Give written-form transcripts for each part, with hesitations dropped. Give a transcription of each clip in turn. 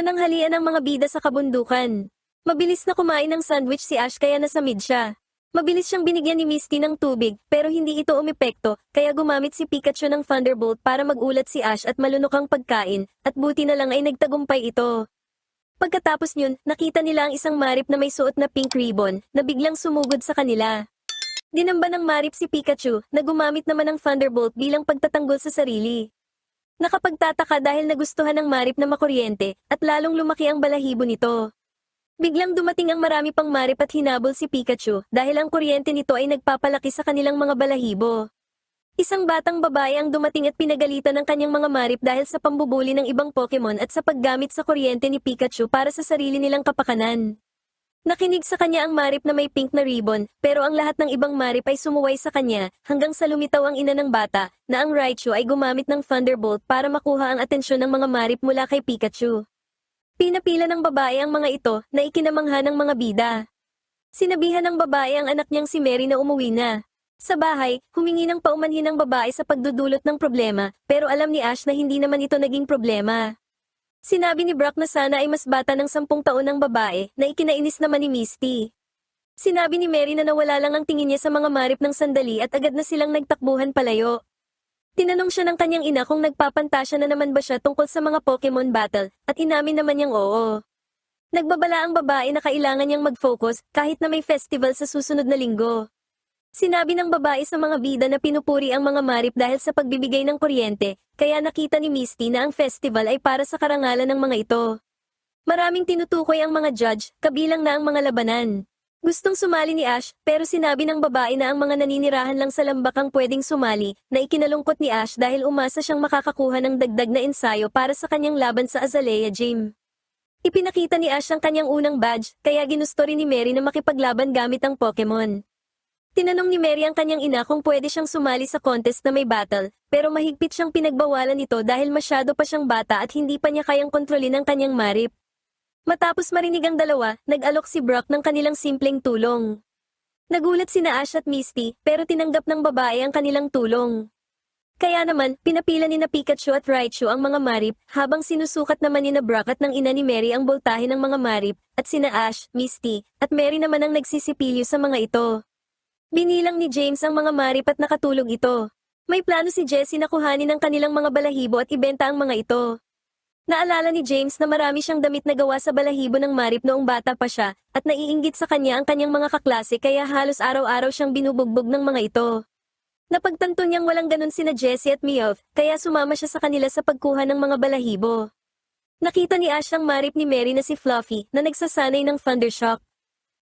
Nananghalian ang mga bida sa kabundukan. Mabilis na kumain ng sandwich si Ash kaya nasamid siya. Mabilis siyang binigyan ni Misty ng tubig pero hindi ito umepekto kaya gumamit si Pikachu ng Thunderbolt para magulat si Ash at malunok ang pagkain at buti na lang ay nagtagumpay ito. Pagkatapos nyun, nakita nila ang isang marip na may suot na pink ribbon na biglang sumugod sa kanila. Dinamba ng marip si Pikachu na gumamit naman ng Thunderbolt bilang pagtatanggol sa sarili. Nakapagtataka dahil nagustuhan ng marip na makuryente at lalong lumaki ang balahibo nito. Biglang dumating ang marami pang marip at hinabol si Pikachu dahil ang kuryente nito ay nagpapalaki sa kanilang mga balahibo. Isang batang babae ang dumating at pinagalitan ng kanyang mga marip dahil sa pambubuli ng ibang Pokemon at sa paggamit sa kuryente ni Pikachu para sa sarili nilang kapakanan. Nakinig sa kanya ang marip na may pink na ribbon, pero ang lahat ng ibang marip ay sumuway sa kanya, hanggang sa lumitaw ang ina ng bata, na ang Raichu ay gumamit ng Thunderbolt para makuha ang atensyon ng mga marip mula kay Pikachu. Pinapila ng babae ang mga ito, na ikinamangha ng mga bida. Sinabihan ng babae ang anak niyang si Mary na umuwi na. Sa bahay, humingi ng paumanhin ng babae sa pagdudulot ng problema, pero alam ni Ash na hindi naman ito naging problema. Sinabi ni Brock na sana ay mas bata ng 10 taon ng babae, na ikinainis naman ni Misty. Sinabi ni Mary na nawala lang ang tingin niya sa mga marip ng sandali at agad na silang nagtakbuhan palayo. Tinanong siya ng kanyang ina kung nagpapantasya na naman ba siya tungkol sa mga Pokemon battle, at inamin naman niyang oo. Nagbabala ang babae na kailangan niyang mag-focus kahit na may festival sa susunod na linggo. Sinabi ng babae sa mga bida na pinupuri ang mga marip dahil sa pagbibigay ng kuryente, kaya nakita ni Misty na ang festival ay para sa karangalan ng mga ito. Maraming tinutukoy ang mga judge, kabilang na ang mga labanan. Gustong sumali ni Ash, pero sinabi ng babae na ang mga naninirahan lang sa lambak ang pwedeng sumali, na ikinalungkot ni Ash dahil umasa siyang makakakuha ng dagdag na ensayo para sa kanyang laban sa Azalea Gym. Ipinakita ni Ash ang kanyang unang badge, kaya ginusto rin ni Mary na makipaglaban gamit ang Pokemon. Tinanong ni Mary ang kanyang ina kung pwede siyang sumali sa contest na may battle, pero mahigpit siyang pinagbawalan nito dahil masyado pa siyang bata at hindi pa niya kayang kontrolin ang kanyang marip. Matapos marinig ang dalawa, nag-alok si Brock ng kanilang simpleng tulong. Nagulat sina Ash at Misty, pero tinanggap ng babae ang kanilang tulong. Kaya naman, pinapila ni na Pikachu at Raichu ang mga marip, habang sinusukat naman ni na Brock at ng ina ni Mary ang boltahe ng mga marip, at sina Ash, Misty, at Mary naman ang nagsisipilyo sa mga ito. Binilang ni James ang mga marip at nakatulog ito. May plano si Jessie na kuhanin ang kanilang mga balahibo at ibenta ang mga ito. Naalala ni James na marami siyang damit na gawa sa balahibo ng marip noong bata pa siya, at naiinggit sa kanya ang kanyang mga kaklase kaya halos araw-araw siyang binubugbog ng mga ito. Napagtanto niyang walang ganun sina Jessie at Meowth, kaya sumama siya sa kanila sa pagkuha ng mga balahibo. Nakita ni Ash ang marip ni Mary na si Fluffy na nagsasanay ng Thundershock.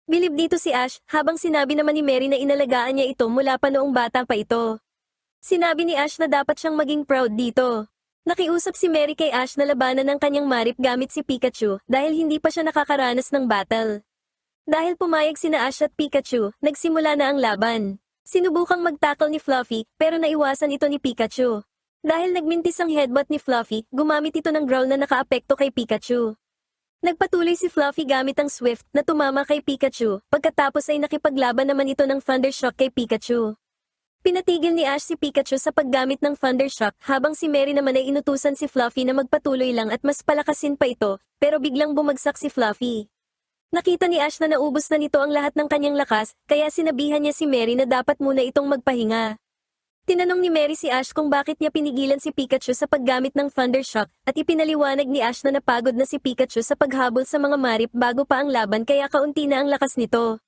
Bilib dito si Ash, habang sinabi naman ni Mary na inalagaan niya ito mula pa noong bata pa ito. Sinabi ni Ash na dapat siyang maging proud dito. Nakiusap si Mary kay Ash na labanan ng kanyang marip gamit si Pikachu dahil hindi pa siya nakakaranas ng battle. Dahil pumayag sina Ash at Pikachu, nagsimula na ang laban. Sinubukang mag-tackle ni Fluffy pero naiwasan ito ni Pikachu. Dahil nagmintis ang headbutt ni Fluffy, gumamit ito ng growl na nakaapekto kay Pikachu. Nagpatuloy si Fluffy gamit ang Swift na tumama kay Pikachu, pagkatapos ay nakipaglaban naman ito ng Thundershock kay Pikachu. Pinatigil ni Ash si Pikachu sa paggamit ng Thundershock habang si Mary naman ay inutusan si Fluffy na magpatuloy lang at mas palakasin pa ito, pero biglang bumagsak si Fluffy. Nakita ni Ash na naubos na nito ang lahat ng kanyang lakas, kaya sinabihan niya si Mary na dapat muna itong magpahinga. Tinanong ni Mary si Ash kung bakit niya pinigilan si Pikachu sa paggamit ng Thundershock at ipinaliwanag ni Ash na napagod na si Pikachu sa paghabol sa mga marip bago pa ang laban kaya kaunti na ang lakas nito.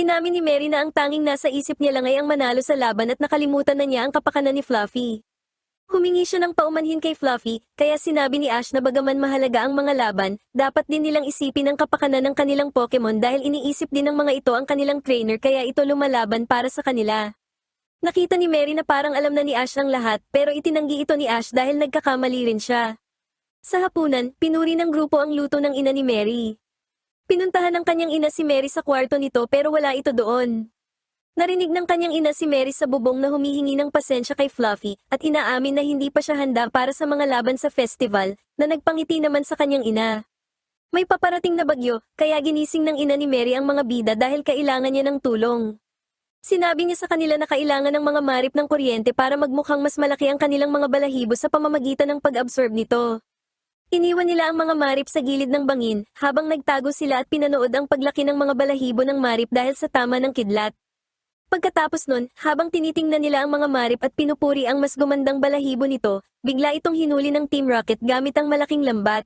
Inamin ni Mary na ang tanging nasa isip niya lang ay ang manalo sa laban at nakalimutan na niya ang kapakanan ni Fluffy. Humingi siya ng paumanhin kay Fluffy, kaya sinabi ni Ash na bagaman mahalaga ang mga laban, dapat din nilang isipin ang kapakanan ng kanilang Pokemon dahil iniisip din ng mga ito ang kanilang trainer kaya ito lumalaban para sa kanila. Nakita ni Mary na parang alam na ni Ash ang lahat pero itinanggi ito ni Ash dahil nagkakamali rin siya. Sa hapunan, pinuri ng grupo ang luto ng ina ni Mary. Pinuntahan ng kanyang ina si Mary sa kwarto nito pero wala ito doon. Narinig ng kanyang ina si Mary sa bubong na humihingi ng pasensya kay Fluffy at inaamin na hindi pa siya handa para sa mga laban sa festival na nagpangiti naman sa kanyang ina. May paparating na bagyo kaya ginising ng ina ni Mary ang mga bida dahil kailangan niya ng tulong. Sinabi niya sa kanila na kailangan ng mga marip ng kuryente para magmukhang mas malaki ang kanilang mga balahibo sa pamamagitan ng pag-absorb nito. Iniwan nila ang mga marip sa gilid ng bangin, habang nagtago sila at pinanood ang paglaki ng mga balahibo ng marip dahil sa tama ng kidlat. Pagkatapos nun, habang tinitingnan nila ang mga marip at pinupuri ang mas gumandang balahibo nito, bigla itong hinuli ng Team Rocket gamit ang malaking lambat.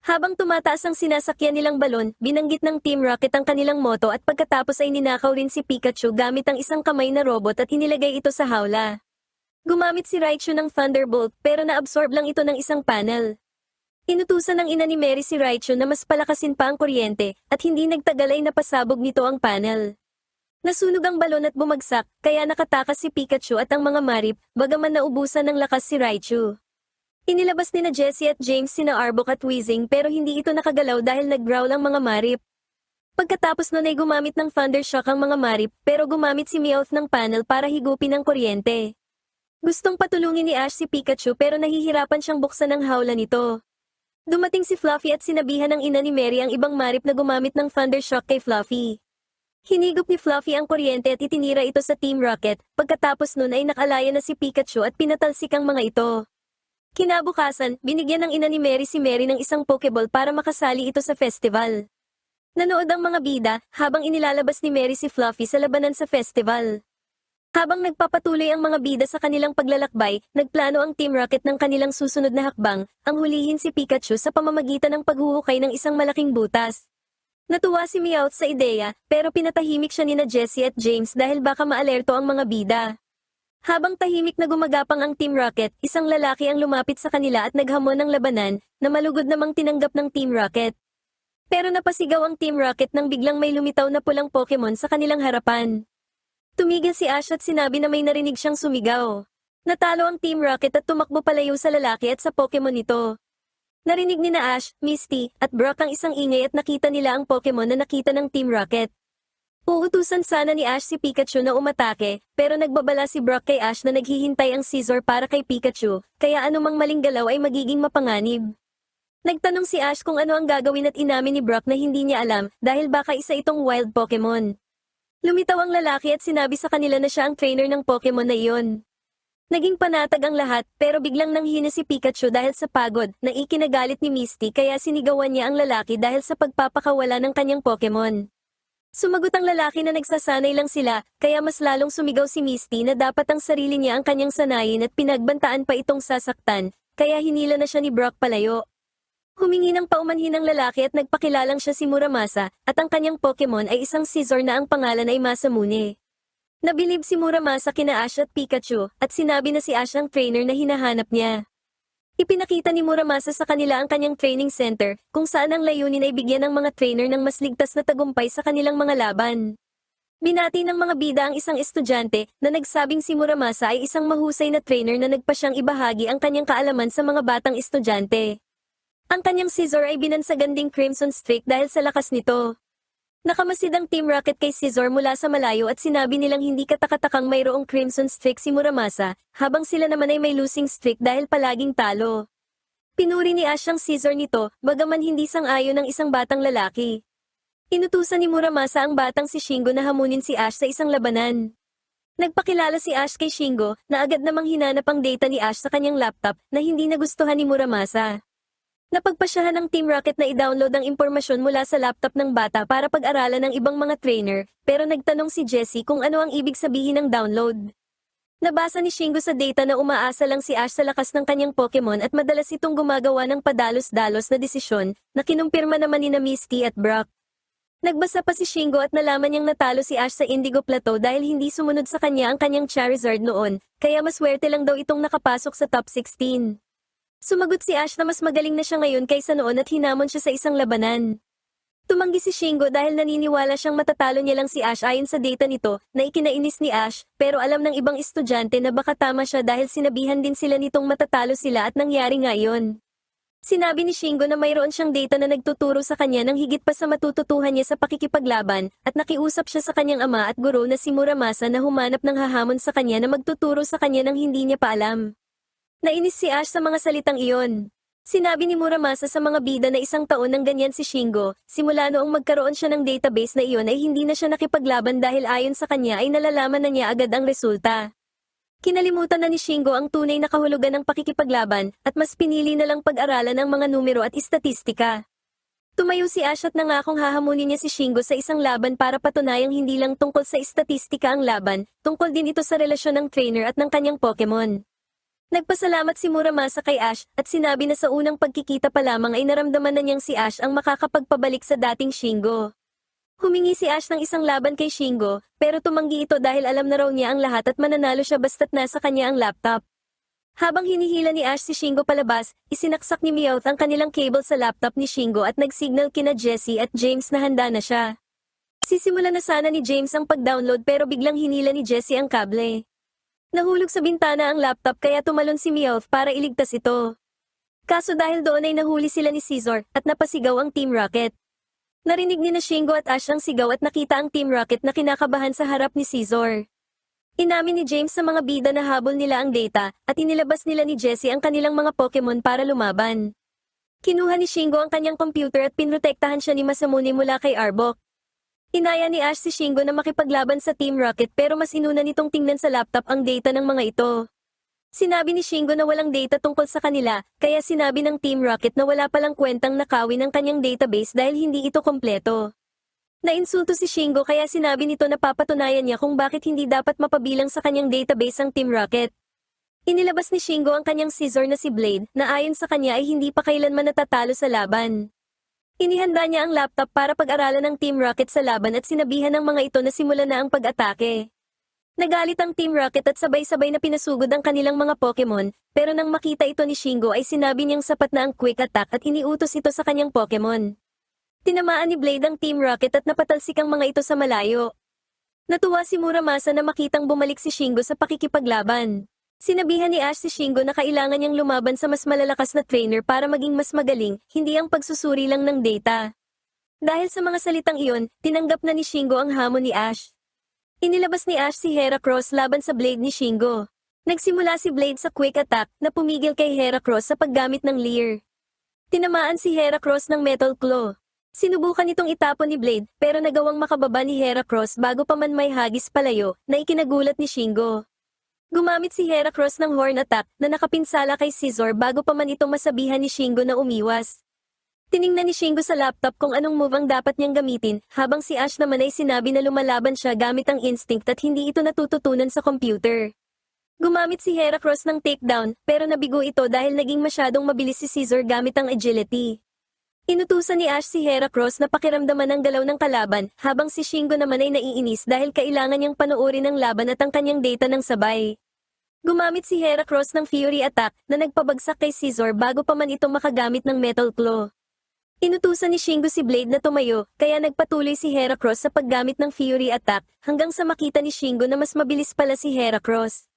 Habang tumataas ang sinasakyan nilang balon, binanggit ng Team Rocket ang kanilang moto at pagkatapos ay ninakaw rin si Pikachu gamit ang isang kamay na robot at inilagay ito sa hawla. Gumamit si Raichu ng Thunderbolt pero naabsorb lang ito ng isang panel. Inutusan ng ina ni Mary si Raichu na mas palakasin pa ang kuryente at hindi nagtagal ay napasabog nito ang panel. Nasunog ang balon at bumagsak, kaya nakatakas si Pikachu at ang mga marip, bagaman naubusan ng lakas si Raichu. Inilabas ni na Jessie at James sina Arbok at Weezing pero hindi ito nakagalaw dahil nag-growl ang mga marip. Pagkatapos nun ay gumamit ng Thunder Shock ang mga marip pero gumamit si Meowth ng panel para higupin ang kuryente. Gustong patulungin ni Ash si Pikachu pero nahihirapan siyang buksan ang hawla nito. Dumating si Fluffy at sinabihan ng ina ni Mary ang ibang marip na gumamit ng Thunder Shock kay Fluffy. Hinigop ni Fluffy ang kuryente at itinira ito sa Team Rocket, pagkatapos nun ay nakalaya na si Pikachu at pinatalsik ang mga ito. Kinabukasan, binigyan ng ina ni Mary si Mary ng isang Pokeball para makasali ito sa festival. Nanood ang mga bida, habang inilalabas ni Mary si Fluffy sa labanan sa festival. Habang nagpapatuloy ang mga bida sa kanilang paglalakbay, nagplano ang Team Rocket ng kanilang susunod na hakbang, ang hulihin si Pikachu sa pamamagitan ng paghuhukay ng isang malaking butas. Natuwa si Meowth sa ideya, pero pinatahimik siya nina Jessie at James dahil baka maalerto ang mga bida. Habang tahimik na gumagapang ang Team Rocket, isang lalaki ang lumapit sa kanila at naghamon ng labanan, na malugod namang tinanggap ng Team Rocket. Pero napasigaw ang Team Rocket nang biglang may lumitaw na pulang Pokemon sa kanilang harapan. Tumigil si Ash at sinabi na may narinig siyang sumigaw. Natalo ang Team Rocket at tumakbo palayo sa lalaki at sa Pokemon nito. Narinig ni na Ash, Misty, at Brock ang isang ingay at nakita nila ang Pokemon na nakita ng Team Rocket. Uutusan sana ni Ash si Pikachu na umatake, pero nagbabala si Brock kay Ash na naghihintay ang Scizor para kay Pikachu, kaya anumang maling galaw ay magiging mapanganib. Nagtanong si Ash kung ano ang gagawin at inamin ni Brock na hindi niya alam dahil baka isa itong wild Pokemon. Lumitaw ang lalaki at sinabi sa kanila na siya ang trainer ng Pokemon na iyon. Naging panatag ang lahat pero biglang nanghina si Pikachu dahil sa pagod na ikinagalit ni Misty kaya sinigawan niya ang lalaki dahil sa pagpapakawala ng kanyang Pokemon. Sumagot ang lalaki na nagsasanay lang sila, kaya mas lalong sumigaw si Misty na dapat ang sarili niya ang kanyang sanayin at pinagbantaan pa itong sasaktan, kaya hinila na siya ni Brock palayo. Humingi ng paumanhin ang lalaki at nagpakilalang siya si Muramasa, at ang kanyang Pokemon ay isang Scizor na ang pangalan ay Masamune. Nabilib si Muramasa kina Ash at Pikachu, at sinabi na si Ash ang trainer na hinahanap niya. Ipinakita ni Muramasa sa kanila ang kanyang training center, kung saan ang layunin ay bigyan ng mga trainer ng mas ligtas na tagumpay sa kanilang mga laban. Binati ng mga bida ang isang estudyante na nagsabing si Muramasa ay isang mahusay na trainer na nagpa siyang ibahagi ang kanyang kaalaman sa mga batang estudyante. Ang kanyang Scizor ay binansagan ding Crimson Streak dahil sa lakas nito. Nakamasid ang Team Rocket kay Scizor mula sa malayo at sinabi nilang hindi katakatakang mayroong Crimson Streak si Muramasa, habang sila naman ay may losing streak dahil palaging talo. Pinuri ni Ash ang Scizor nito, bagaman hindi sang-ayon ng isang batang lalaki. Inutusan ni Muramasa ang batang si Shingo na hamunin si Ash sa isang labanan. Nagpakilala si Ash kay Shingo na agad namang hinanap ang data ni Ash sa kanyang laptop na hindi nagustuhan ni Muramasa. Napagpasyahan ng Team Rocket na i-download ang impormasyon mula sa laptop ng bata para pag-aralan ng ibang mga trainer, pero nagtanong si Jessie kung ano ang ibig sabihin ng download. Nabasa ni Shingo sa data na umaasa lang si Ash sa lakas ng kanyang Pokemon at madalas itong gumagawa ng padalos-dalos na desisyon, na kinumpirma naman ni na Misty at Brock. Nagbasa pa si Shingo at nalaman niyang natalo si Ash sa Indigo Plateau dahil hindi sumunod sa kanya ang kanyang Charizard noon, kaya maswerte lang daw itong nakapasok sa top 16. Sumagot si Ash na mas magaling na siya ngayon kaysa noon at hinamon siya sa isang labanan. Tumanggi si Shingo dahil naniniwala siyang matatalo niya lang si Ash ayon sa data nito, na ikinainis ni Ash, pero alam ng ibang estudyante na baka tama siya dahil sinabihan din sila nitong matatalo sila at nangyari nga yun. Sinabi ni Shingo na mayroon siyang data na nagtuturo sa kanya ng higit pa sa matututuhan niya sa pakikipaglaban, at nakiusap siya sa kanyang ama at guro na si Muramasa na humanap ng hahamon sa kanya na magtuturo sa kanya ng hindi niya pa alam. Nainis si Ash sa mga salitang iyon. Sinabi ni Muramasa sa mga bida na isang taon nang ganyan si Shingo, simula noong magkaroon siya ng database na iyon ay hindi na siya nakipaglaban dahil ayon sa kanya ay nalalaman na niya agad ang resulta. Kinalimutan na ni Shingo ang tunay na kahulugan ng pakikipaglaban at mas pinili na lang pag-aralan ang mga numero at istatistika. Tumayo si Ash at nangakong hahamunin niya si Shingo sa isang laban para patunayang hindi lang tungkol sa istatistika ang laban, tungkol din ito sa relasyon ng trainer at ng kanyang Pokemon. Nagpasalamat si Muramasa kay Ash at sinabi na sa unang pagkikita pa lamang ay naramdaman na niyang si Ash ang makakapagpabalik sa dating Shingo. Humingi si Ash ng isang laban kay Shingo, pero tumanggi ito dahil alam na raw niya ang lahat at mananalo siya basta't nasa kanya ang laptop. Habang hinihila ni Ash si Shingo palabas, isinaksak ni Meowth ang kanilang cable sa laptop ni Shingo at nagsignal kina Jessie at James na handa na siya. Sisimulan na sana ni James ang pag-download pero biglang hinila ni Jessie ang kable. Nahulog sa bintana ang laptop kaya tumalon si Meowth para iligtas ito. Kaso dahil doon ay nahuli sila ni Scizor at napasigaw ang Team Rocket. Narinig ni na Shingo at Ash ang sigaw at nakita ang Team Rocket na kinakabahan sa harap ni Scizor. Inamin ni James sa mga bida na habol nila ang data at inilabas nila ni Jessie ang kanilang mga Pokemon para lumaban. Kinuha ni Shingo ang kanyang computer at pinrotektahan siya ni Masamune mula kay Arbok. Inaya ni Ash si Shingo na makipaglaban sa Team Rocket pero mas inuna nitong tingnan sa laptop ang data ng mga ito. Sinabi ni Shingo na walang data tungkol sa kanila, kaya sinabi ng Team Rocket na wala palang kwentang nakawin ang kanyang database dahil hindi ito kompleto. Nainsulto si Shingo kaya sinabi nito na papatunayan niya kung bakit hindi dapat mapabilang sa kanyang database ang Team Rocket. Inilabas ni Shingo ang kanyang Scizor na si Blade na ayon sa kanya ay hindi pa kailanman natatalo sa laban. Inihanda niya ang laptop para pag-aralan ng Team Rocket sa laban at sinabihan ng mga ito na simulan na ang pag-atake. Nagalit ang Team Rocket at sabay-sabay na pinasugod ang kanilang mga Pokemon, pero nang makita ito ni Shingo ay sinabi niyang sapat na ang quick attack at iniutos ito sa kanyang Pokemon. Tinamaan ni Blade ang Team Rocket at napatalsik ang mga ito sa malayo. Natuwa si Muramasa na makitang bumalik si Shingo sa pakikipaglaban. Sinabihan ni Ash si Shingo na kailangan niyang lumaban sa mas malalakas na trainer para maging mas magaling, hindi ang pagsusuri lang ng data. Dahil sa mga salitang iyon, tinanggap na ni Shingo ang hamon ni Ash. Inilabas ni Ash si Heracross laban sa Blade ni Shingo. Nagsimula si Blade sa quick attack na pumigil kay Heracross sa paggamit ng Leer. Tinamaan si Heracross ng Metal Claw. Sinubukan itong itapon ni Blade pero nagawang makababa ni Heracross bago pa man may hagis palayo na ikinagulat ni Shingo. Gumamit si Heracross ng Horn Attack na nakapinsala kay Scizor bago pa man ito masabihan ni Shingo na umiwas. Tiningnan ni Shingo sa laptop kung anong move ang dapat niyang gamitin, habang si Ash naman ay sinabi na lumalaban siya gamit ang instinct at hindi ito natututunan sa computer. Gumamit si Heracross ng takedown pero nabigo ito dahil naging masyadong mabilis si Scizor gamit ang agility. Inutusan ni Ash si Heracross na pakiramdaman ang galaw ng kalaban, habang si Shingo naman ay naiinis dahil kailangan niyang panoorin ang laban at ang kanyang data ng sabay. Gumamit si Heracross ng Fury Attack na nagpabagsak kay Scizor bago pa man ito makagamit ng Metal Claw. Inutusan ni Shingo si Blade na tumayo, kaya nagpatuloy si Heracross sa paggamit ng Fury Attack hanggang sa makita ni Shingo na mas mabilis pala si Heracross.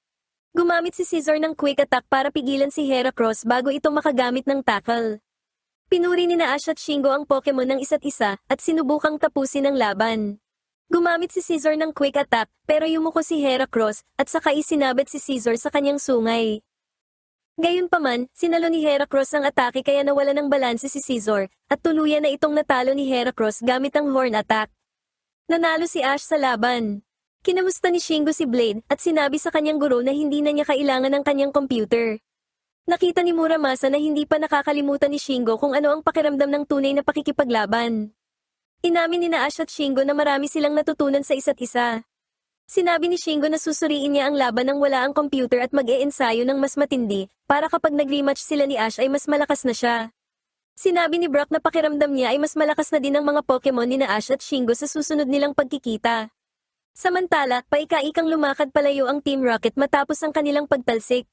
Gumamit si Scizor ng Quick Attack para pigilan si Heracross bago ito makagamit ng Tackle. Pinuri ni Ash at Shingo ang Pokemon ng isa't isa at sinubukang tapusin ang laban. Gumamit si Scizor ng Quick Attack pero yumuko si Heracross at saka isinabit si Scizor sa kanyang sungay. Gayunpaman, sinalo ni Heracross ang atake kaya nawala ng balanse si Scizor at tuluyan na itong natalo ni Heracross gamit ang Horn Attack. Nanalo si Ash sa laban. Kinamusta ni Shingo si Blade at sinabi sa kanyang guro na hindi na niya kailangan ng kanyang computer. Nakita ni Muramasa na hindi pa nakakalimutan ni Shingo kung ano ang pakiramdam ng tunay na pakikipaglaban. Inamin ni Ash at Shingo na marami silang natutunan sa isa't isa. Sinabi ni Shingo na susuriin niya ang laban nang wala ang computer at mag-e-ensayo ng mas matindi, para kapag nag-rematch sila ni Ash ay mas malakas na siya. Sinabi ni Brock na pakiramdam niya ay mas malakas na din ang mga Pokemon ni Ash at Shingo sa susunod nilang pagkikita. Samantala, paika-ikang lumakad palayo ang Team Rocket matapos ang kanilang pagtalsik.